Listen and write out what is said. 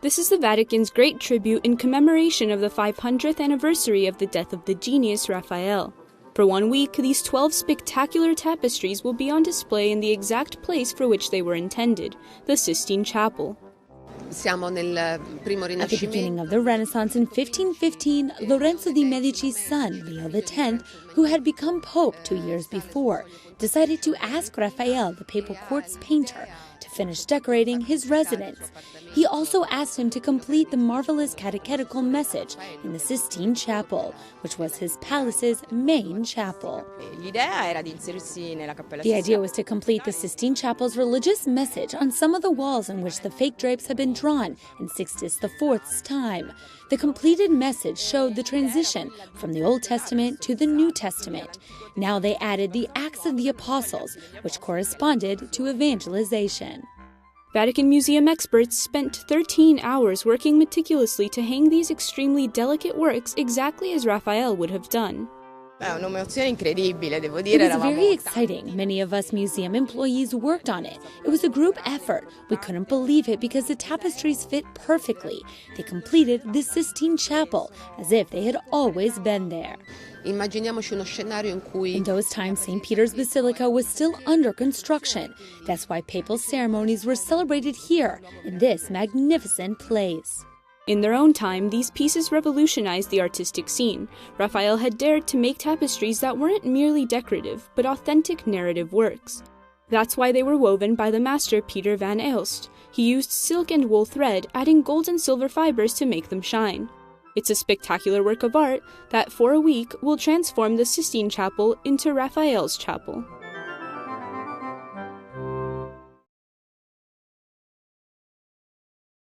This is the Vatican's great tribute in commemoration of the 500th anniversary of the death of the genius Raphael. For 1 week, these 12 spectacular tapestries will be on display in the exact place for which they were intended, the Sistine Chapel. At the beginning of the Renaissance in 1515, Lorenzo de' Medici's son, Leo X, who had become Pope 2 years before, decided to ask Raphael, the papal court's painter, to finish decorating his residence. He also asked him to complete the marvelous catechetical message in the Sistine Chapel, which was his palace's main chapel. The idea was to complete the Sistine Chapel's religious message on some of the walls in which the fake drapes had been drawn in Sixtus IV's time. The completed message showed the transition from the Old Testament to the New Testament. Now they added the Acts of the Apostles, which corresponded to evangelization. Vatican Museum experts spent 13 hours working meticulously to hang these extremely delicate works exactly as Raphael would have done. It was very exciting. Many of us museum employees worked on it. It was a group effort. We couldn't believe it because the tapestries fit perfectly. They completed the Sistine Chapel as if they had always been there. In those times, St. Peter's Basilica was still under construction. That's why papal ceremonies were celebrated here, in this magnificent place. In their own time, these pieces revolutionized the artistic scene. Raphael had dared to make tapestries that weren't merely decorative, but authentic narrative works. That's why they were woven by the master Peter van Aelst. He used silk and wool thread, adding gold and silver fibers to make them shine. It's a spectacular work of art that, for a week, will transform the Sistine Chapel into Raphael's chapel.